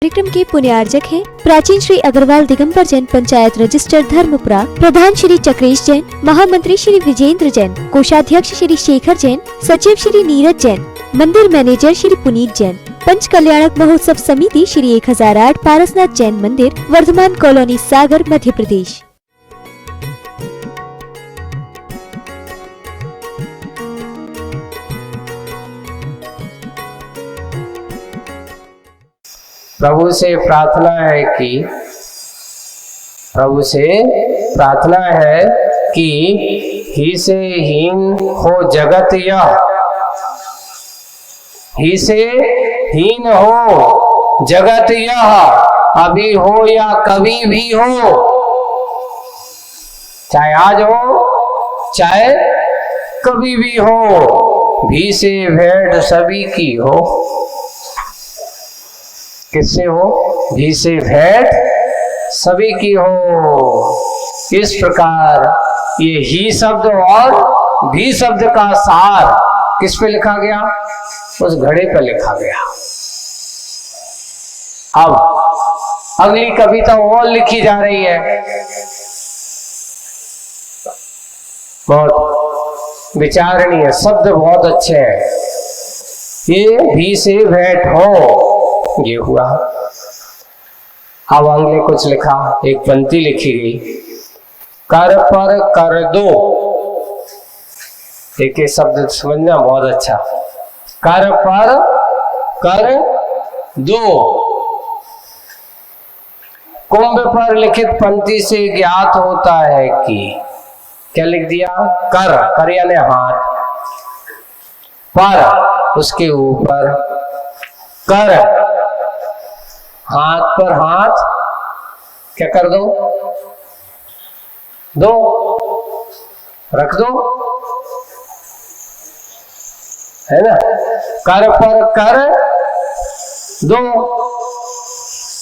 कार्यक्रम के पुण्यार्जक हैं प्राचीन श्री अग्रवाल दिगंबर जैन पंचायत रजिस्टर धर्मपुरा, प्रधान श्री चक्रेश जैन, महामंत्री श्री विजेंद्र जैन, कोषाध्यक्ष श्री शेखर जैन, सचिव श्री नीरज जैन, मंदिर मैनेजर श्री पुनीत जैन, पंच कल्याणक महोत्सव समिति श्री 1008 पारसनाथ जैन मंदिर, वर्धमान कॉलोनी, सागर, मध्य प्रदेश। प्रभु से प्रार्थना है कि ही से हीन हो जगत यह, ही से हीन हो जगत यह, अभी हो या कभी भी हो, चाहे आज हो चाहे कभी भी हो, भी से भेंट सभी की हो। किससे हो? भी से भेंट सभी की हो। इस प्रकार ये ही शब्द और भी शब्द का सार किस पे लिखा गया? उस घड़े पर लिखा गया। अब अगली कविता और लिखी जा रही है, बहुत विचारणीय शब्द, बहुत अच्छे हैं। ये भी से भेंट हो, ये हुआ। अब अगले कुछ लिखा, एक पंक्ति लिखी गई, कर पर कर दो। एक ये शब्द समझना बहुत अच्छा, कर पर कर दो। कुंभ पर लिखित पंक्ति से ज्ञात होता है कि क्या लिख दिया? कर, कर यानी हाथ, पर उसके ऊपर, कर हाथ पर हाथ क्या कर दो? दो रख दो, है ना? कर पर कर दो,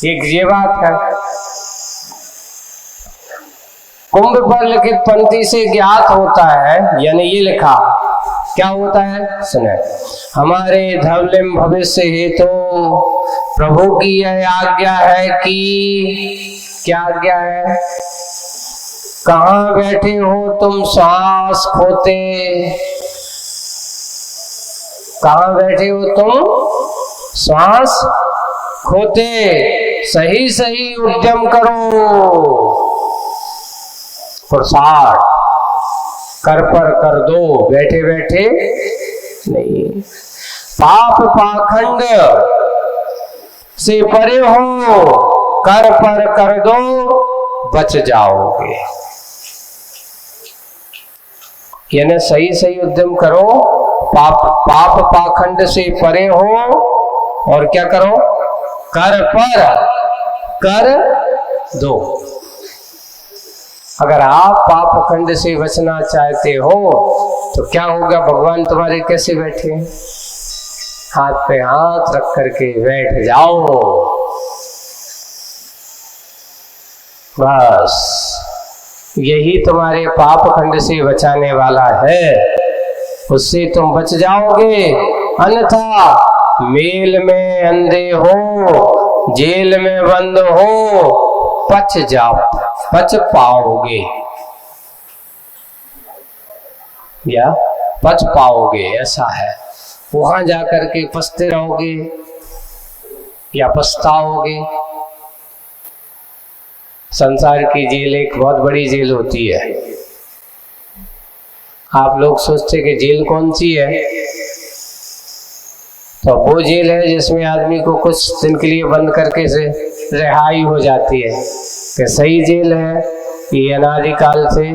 एक ये बात है। कुंभ पर लिखित पंक्ति से ज्ञात होता है, यानी ये लिखा क्या होता है? सुने, हमारे धर्म भविष्य हेतु प्रभु की यह आज्ञा है कि, क्या आज्ञा है? कहाँ बैठे हो तुम श्वास खोते, कहाँ बैठे हो तुम श्वास खोते, सही सही उद्यम करो, पुरुषार्थ कर पर कर दो, बैठे बैठे नहीं। पाप पाखंड से परे हो, कर पर कर दो, बच जाओगे। यानी सही सही उद्यम करो, पाप पाखंड से परे हो, और क्या करो? कर पर कर दो। अगर आप पाप खंड से बचना चाहते हो तो क्या होगा? भगवान तुम्हारे कैसे बैठे? हाथ पे हाथ रख करके बैठ जाओ, बस यही तुम्हारे पाप खंड से बचाने वाला है, उससे तुम बच जाओगे। अन्यथा मेल में अंधे हो, जेल में बंद हो, पच पाओगे, या पच पाओगे, ऐसा है। वहां जाकर के पछते रहोगे या पछताओगे। संसार की जेल एक बहुत बड़ी जेल होती है। आप लोग सोचते कि जेल कौन सी है? तो वो जेल है जिसमें आदमी को कुछ दिन के लिए बंद करके से रिहाई हो जाती है। कि सही जेल है ये अनादिकाल से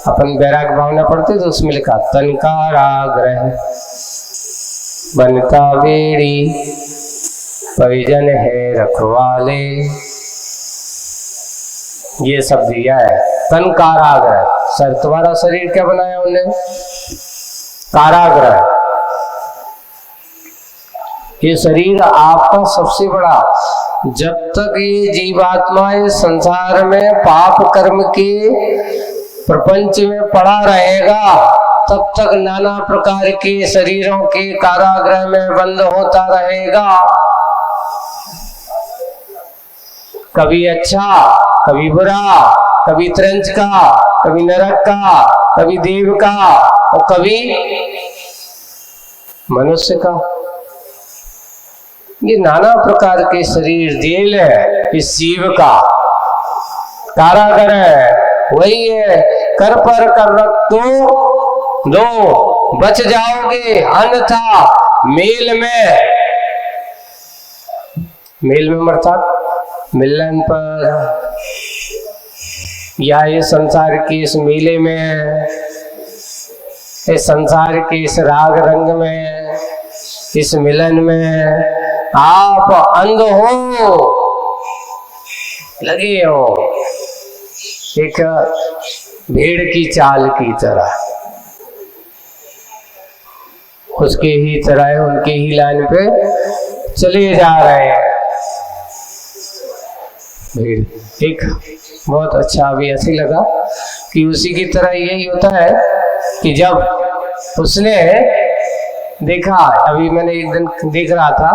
अपन बैराग भावना पढ़ते तो उसमें लिखा, तनकाराग्रह बनता बेड़ी, परिजन है रखवाले, ये सब दिया है। तन काराग्रह, सर तुम्हारा शरीर क्या बनाया उन्होंने? काराग्रह। ये शरीर आपका सबसे बड़ा, जब तक ये जीवात्मा इस संसार में पाप कर्म के प्रपंच में पड़ा रहेगा तब तक नाना प्रकार के शरीरों के कारागृह में बंद होता रहेगा। कभी अच्छा, कभी बुरा, कभी त्रंच का, कभी नरक का, कभी देव का और कभी मनुष्य का। ये नाना प्रकार के शरीर जेल है इस जीव का, कारागर है। वही है, कर पर कर रख दो बच जाओगे, अन्यथा मेल में अर्थात मिलन पर या ये संसार के इस मेले में, इस संसार के इस राग रंग में, इस मिलन में आप अंध हो, लगे हो एक भेड़ की चाल की तरह, उसके ही तरह उनके ही लाइन पे चले जा रहे हैं। भेड़ एक बहुत अच्छा अभी ऐसे लगा कि उसी की तरह यही होता है कि जब उसने देखा, अभी मैंने एक दिन देख रहा था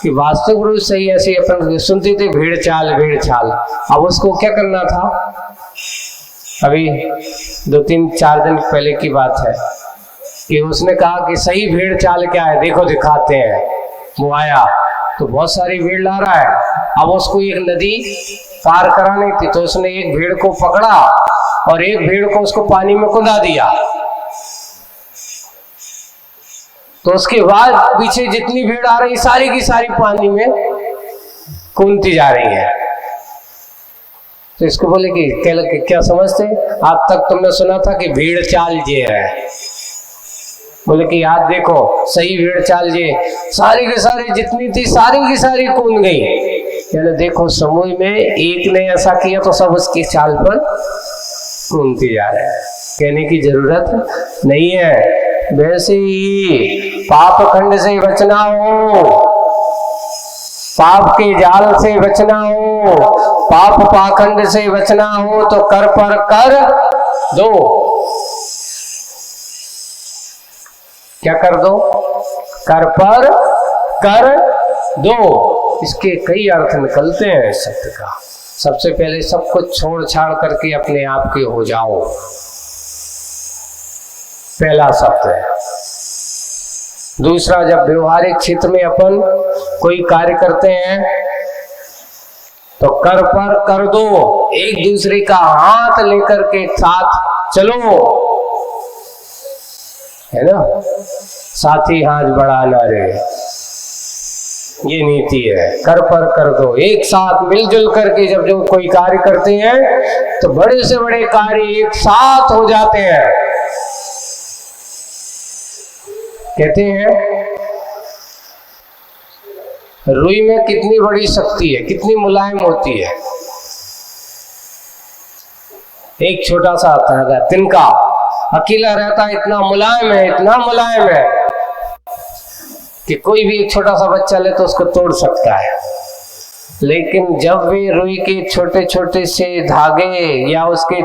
कि वास्तविक रूप से ही ऐसे अपन सुनते थे भेड़ चाल। अब उसको क्या करना था, अभी 2-3-4 दिन पहले की बात है कि उसने कहा कि सही भेड़ चाल क्या है देखो दिखाते हैं। वो आया तो बहुत सारी भेड़ ला रहा है। अब उसको एक नदी पार करानी थी तो उसने एक भेड़ को पकड़ा और एक भेड़ को उसको पानी में कूदा दिया। तो उसके बाद पीछे जितनी भीड़ आ रही सारी की सारी पानी में कूदती जा रही है। तो इसको बोले कि क्या समझते, आज तक तुमने सुना था कि भीड़ चाल ये है। बोले कि याद देखो सही भीड़ चाल ये, सारी की सारी जितनी थी सारी की सारी कूद गई। यानी देखो समूह में एक ने ऐसा किया तो सब उसकी चाल पर कूदती जा रहे हैं। कहने की जरूरत नहीं है। वैसे ही पाप खंड से बचना हो, पाप के जाल से बचना हो, पाप पाखंड से बचना हो तो कर पर कर दो। क्या कर दो? कर पर कर दो। इसके कई अर्थ निकलते हैं इस शब्द का। सबसे पहले सब कुछ छोड़ छाड़ करके अपने आप के हो जाओ, पहला शब्द है। दूसरा, जब व्यवहारिक क्षेत्र में अपन कोई कार्य करते हैं तो कर पर कर दो, एक दूसरे का हाथ लेकर के साथ चलो, है ना। साथी हाथ बढ़ाना रे, ये नीति है। कर पर कर दो, एक साथ मिलजुल करके जब जो कोई कार्य करते हैं तो बड़े से बड़े कार्य एक साथ हो जाते हैं। कहते हैं रुई में कितनी बड़ी शक्ति है, कितनी मुलायम होती है। एक छोटा सा धागा तिनका अकेला रहता है, इतना मुलायम है, इतना मुलायम है कि कोई भी एक छोटा सा बच्चा ले तो उसको तोड़ सकता है। लेकिन जब वे रुई के छोटे छोटे से धागे या उसके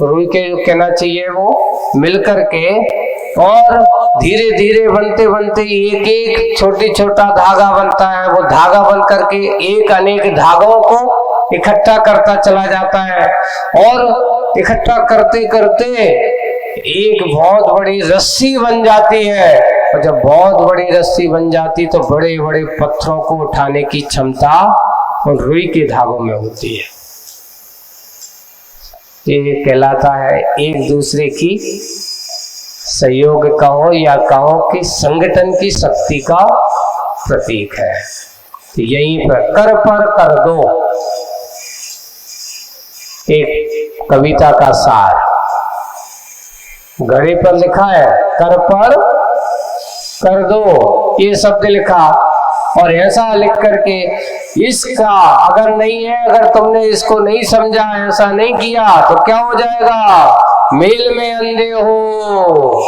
रुई के जो कहना चाहिए वो मिलकर के और धीरे धीरे बनते बनते एक एक छोटी छोटा धागा बनता है। वो धागा बन करके एक अनेक धागों को इकट्ठा करता चला जाता है और इकट्ठा करते करते एक बहुत बड़ी रस्सी बन जाती है। और जब बहुत बड़ी रस्सी बन जाती तो बड़े बड़े पत्थरों को उठाने की क्षमता उन रुई के धागों में होती है। ये कहलाता है एक दूसरे की सहयोग कहो या कहो कि संगठन की शक्ति का प्रतीक है। तो यहीं पर कर दो एक कविता का सार घड़े पर लिखा है, कर पर कर दो ये शब्द लिखा और ऐसा लिख करके इसका अगर नहीं है, अगर तुमने इसको नहीं समझा, ऐसा नहीं किया तो क्या हो जाएगा? मेल में अंधे हो।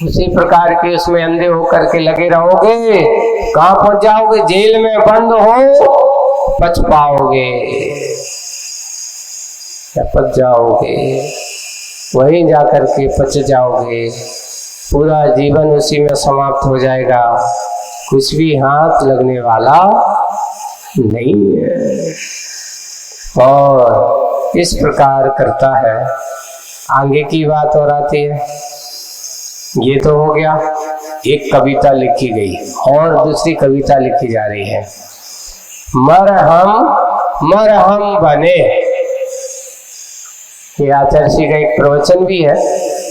उसी प्रकार के उसमें अंधे होकर के लगे रहोगे, कहां पहुंच जाओगे? जेल में बंद हो पच पाओगे या पच जाओगे, वहीं जाकर के पच जाओगे। पूरा जीवन उसी में समाप्त हो जाएगा, कुछ भी हाथ लगने वाला नहीं है। और इस प्रकार करता है। आगे की बात और आती है। ये तो हो गया, एक कविता लिखी गई और दूसरी कविता लिखी जा रही है। मरहम बने, ये आचार्य जी का एक प्रवचन भी है,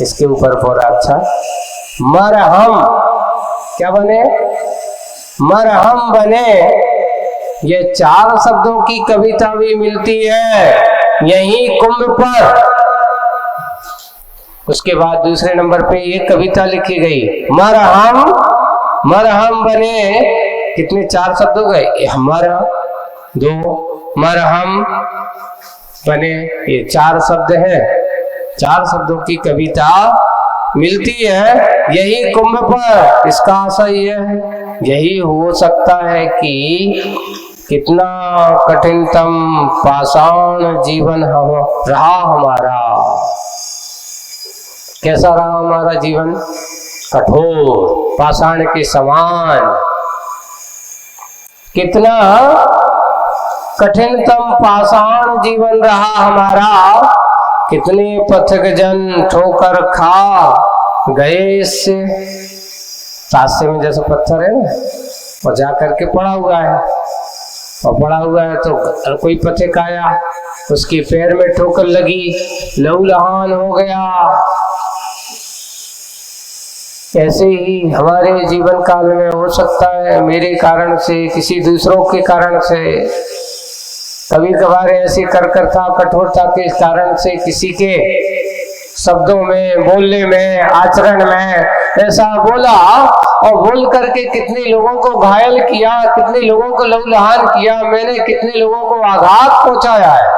इसके ऊपर पूरा अच्छा। मरहम क्या बने? मरहम बने। ये 4 शब्दों की कविता भी मिलती है यहीं कुंभ पर। उसके बाद दूसरे नंबर पे एक कविता लिखी गई, मरहम बने। कितने 4 शब्द हो गए? मर 2, मरहम बने, ये 4 शब्द हैं। 4 शब्दों की कविता मिलती है यही कुंभ पर। इसका आशय यह है, यही हो सकता है कि कितना कठिनतम पाषाण जीवन रहा हमारा। कैसा रहा हमारा जीवन? कठोर, पाषाण के समान। कितना कठिनतम पाषाण जीवन रहा हमारा। कितने पथिक जन ठोकर खा गए इससे। रास्ते में जैसे पत्थर है ना, और जा करके पड़ा हुआ है, और पड़ा हुआ है तो कोई पथिक आया, उसके पैर में ठोकर लगी, लहूलुहान हो गया। ऐसे ही हमारे जीवन काल में हो सकता है, मेरे कारण से, किसी दूसरों के कारण से। कभी कभार ऐसी करकरता, कठोरता के कारण से किसी के शब्दों में, बोलने में, आचरण में ऐसा बोला, और बोल करके कितने लोगों को घायल किया, कितने लोगों को लहूलुहान किया, मैंने कितने लोगों को आघात पहुंचाया है।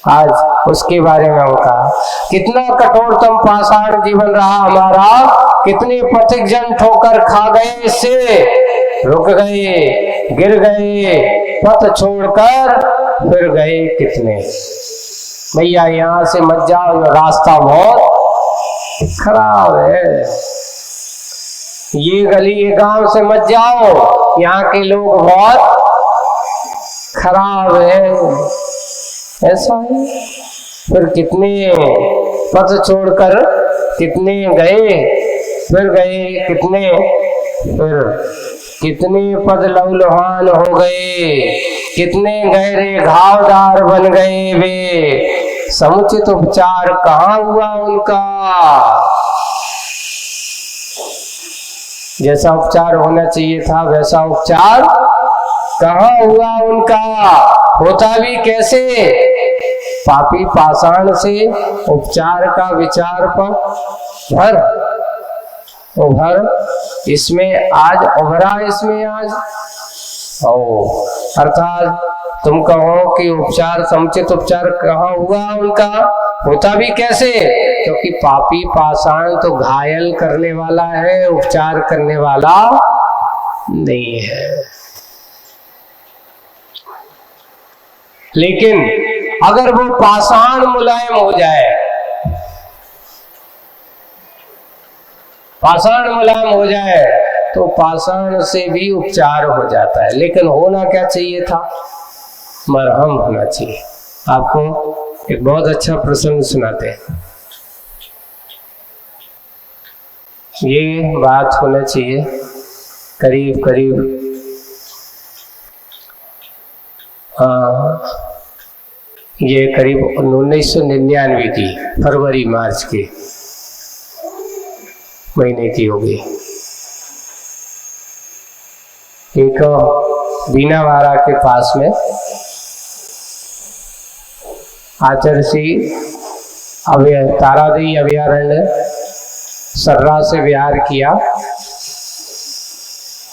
आज उसके बारे में हम कहा, कितना कठोरतम पाषाण जीवन रहा हमारा। कितने पथिक जन ठोकर खा गए, इससे रुक गए, गिर गए, पथ छोड़कर फिर गए कितने। भैया यहाँ से मत जाओ, रास्ता बहुत खराब है। ये गली, ये गांव से मत जाओ, यहाँ के लोग बहुत खराब है। ऐसा है। फिर कितने पथ छोड़कर कितने गए, फिर गए कितने, फिर कितने पद लहूलुहान हो गए, कितने गहरे घावदार बन गए वे। समुचित उपचार कहाँ हुआ उनका? जैसा उपचार होना चाहिए था वैसा उपचार कहाँ हुआ उनका? होता भी कैसे? पापी पाषाण से उपचार का विचार पर उभर इसमें आज उभरा, इसमें आज अर्थात तुम कहो कि उपचार, समुचित उपचार कहाँ हुआ उनका? होता भी कैसे? क्योंकि पापी पाषाण तो घायल करने वाला है, उपचार करने वाला नहीं है। लेकिन अगर वो पाषाण मुलायम हो जाए, पाषाण मुलायम हो जाए तो पाषाण से भी उपचार हो जाता है। लेकिन होना क्या चाहिए था? मरहम होना चाहिए। आपको एक बहुत अच्छा प्रसंग सुनाते हैं। ये बात होना चाहिए करीब करीब ये करीब 1999 की फरवरी मार्च के महीने की होगी। एक बीनावाड़ा के पास में आचार्य श्री तारादेवी अभयारण्य सर्रा से विहार किया,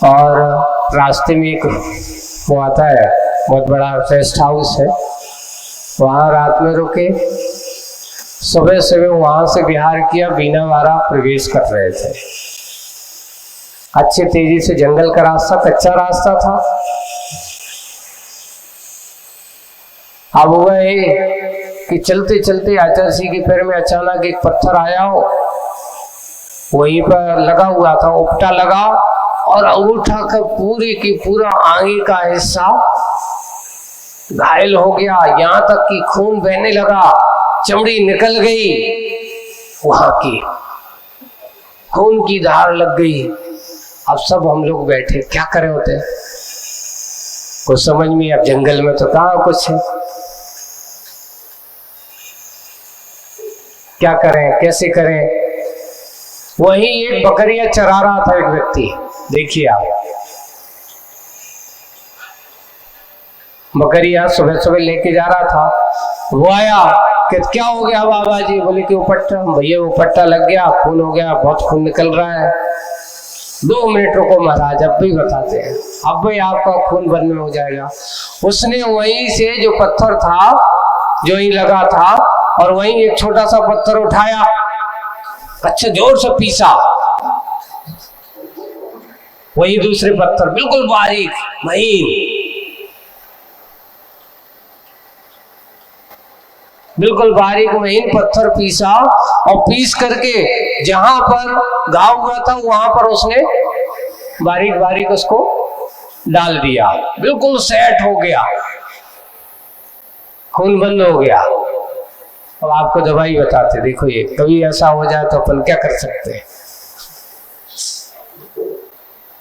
और रास्ते में एक वो आता है, बहुत बड़ा रेस्ट हाउस है, वहाँ रात में रुके। सुबह सुबह वहां से विहार किया, बीनावाड़ा प्रवेश कर रहे थे। अच्छे तेजी से जंगल का रास्ता, कच्चा रास्ता था। अब हुआ कि चलते चलते आचार्य जी के पैर में अचानक एक पत्थर आया हो, वहीं पर लगा हुआ था, उपटा लगा और अंगूठा का पूरी की पूरा आगे का हिस्सा घायल हो गया, यहाँ तक कि खून बहने लगा, चमड़ी निकल गई, वहां की खून की धार लग गई। अब सब हम लोग बैठे, क्या करे होते कुछ समझ में, अब जंगल में तो कहाँ कुछ है, क्या करें कैसे करें। वहीं एक बकरियां चरा रहा था एक व्यक्ति, देखिए आप, बकरियां सुबह सुबह लेके जा रहा था। वो आया कि क्या हो गया बाबा जी? बोले कि वो पट्टा, भैया वो पट्टा लग गया, खून हो गया, बहुत खून निकल रहा है। 2 मिनट रुको महाराज, अब भी बताते हैं, अब भी आपका खून बंद में हो जाएगा। उसने वहीं से जो पत्थर था जो ही लगा था, और वहीं एक छोटा सा पत्थर उठाया, अच्छा जोर से पीसा, वही दूसरे पत्थर बिल्कुल बारीक महीन, बिल्कुल बारीक महीन पत्थर पीसा, और पीस करके जहां पर घाव हुआ था वहां पर उसने बारीक बारीक उसको डाल दिया, बिल्कुल सेट हो गया, खून बंद हो गया। अब आपको दवाई बताते, देखो ये कभी ऐसा हो जाए तो अपन क्या कर सकते हैं।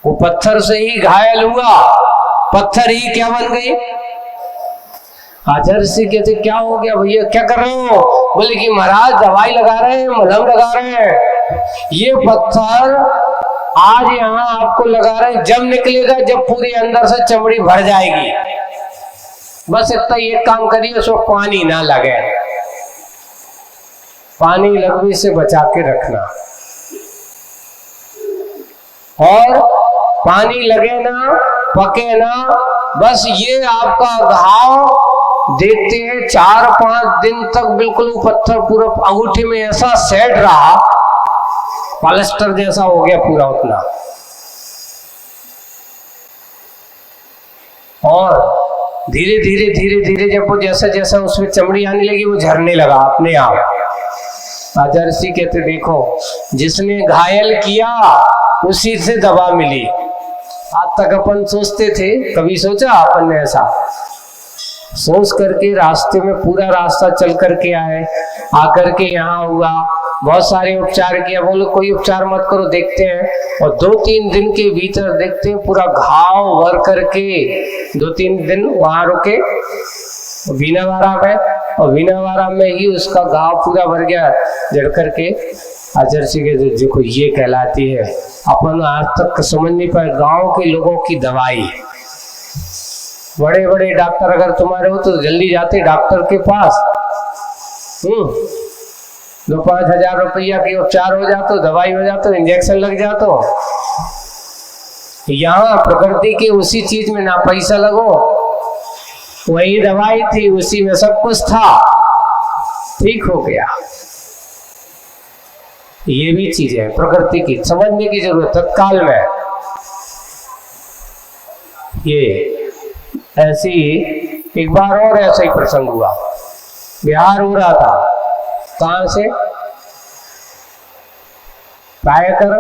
वो पत्थर से ही घायल हुआ, पत्थर ही क्या बन गई। हाजर से कहते क्या हो गया भैया, क्या कर रहे हो? बोले कि महाराज दवाई लगा रहे हैं, मलहम लगा रहे हैं। ये पत्थर आज यहाँ आपको लगा रहे हैं, जब निकलेगा जब पूरी अंदर से चमड़ी भर जाएगी, बस इतना एक काम करिए, उसको पानी ना लगे, पानी लगने से बचा के रखना, और पानी लगे ना पके ना, बस ये आपका घाव देखते हैं 4-5 दिन तक बिल्कुल पत्थर पूरा अंगूठे में ऐसा सेट रहा, प्लास्टर जैसा हो गया पूरा उतना। और धीरे धीरे धीरे धीरे जब वो जैसा जैसा उसमें चमड़ी आने लगी, वो झरने लगा अपने आप। आदर्शी कहते देखो, जिसने घायल किया उसी से दवा मिली। आज तक अपन सोचते थे, कभी सोचा अपन ने ऐसा? सोच करके रास्ते में पूरा रास्ता चल करके आए, आकर के यहाँ हुआ, बहुत सारे उपचार किया, बोलो कोई उपचार मत करो, देखते हैं। और 2-3 दिन के भीतर देखते हैं पूरा घाव भर करके, 2-3 दिन वहां रुके बीनावारा में, और बीनावारा में ही उसका घाव पूरा भर गया जड़ करके। आचर्य के देखो ये कहलाती है, अपन आज तक समझ नहीं पाए गांव के लोगों की दवाई। बड़े बड़े डॉक्टर अगर तुम्हारे हो तो जल्दी जाते डॉक्टर के पास, 2-5 हजार रुपया की उपचार हो जाता, दवाई हो जाता, इंजेक्शन लग जाता। यहाँ प्रकृति के उसी चीज में ना पैसा लगो, वही दवाई थी, उसी में सब कुछ था, ठीक हो गया। ये भी चीज है प्रकृति की, समझने की जरूरत तत्काल में। ये ऐसी एक बार और ऐसा ही प्रसंग हुआ, बिहार हो रहा था, कहां से प्रायकर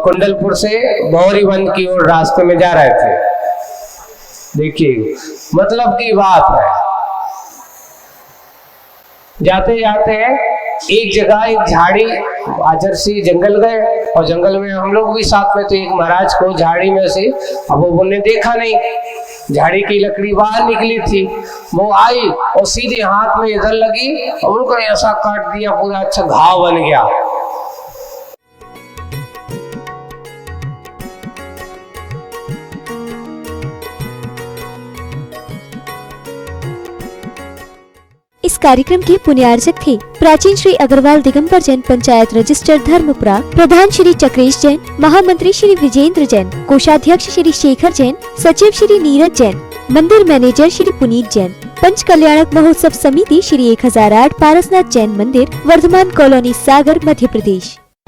कुंडलपुर से बौरीबंद की ओर रास्ते में जा रहे थे। देखिए मतलब की बात है, जाते जाते एक जगह एक झाड़ी, आजरसी जंगल गए, और जंगल में हम लोग भी साथ में, तो एक महाराज को झाड़ी में से, अब वो ने देखा नहीं, झाड़ी की लकड़ी बाहर निकली थी, वो आई और सीधे हाथ में इधर लगी और उनको ऐसा काट दिया, पूरा अच्छा घाव बन गया। इस कार्यक्रम के पुण्यार्जक थे प्राचीन श्री अग्रवाल दिगंबर जैन पंचायत रजिस्टर धर्मपुरा, प्रधान श्री चक्रेश जैन, महामंत्री श्री विजेंद्र जैन, कोषाध्यक्ष श्री शेखर जैन, सचिव श्री नीरज जैन, मंदिर मैनेजर श्री पुनीत जैन, पंच कल्याणक महोत्सव समिति श्री 1008 पारसनाथ जैन मंदिर, वर्धमान कॉलोनी, सागर, मध्य प्रदेश।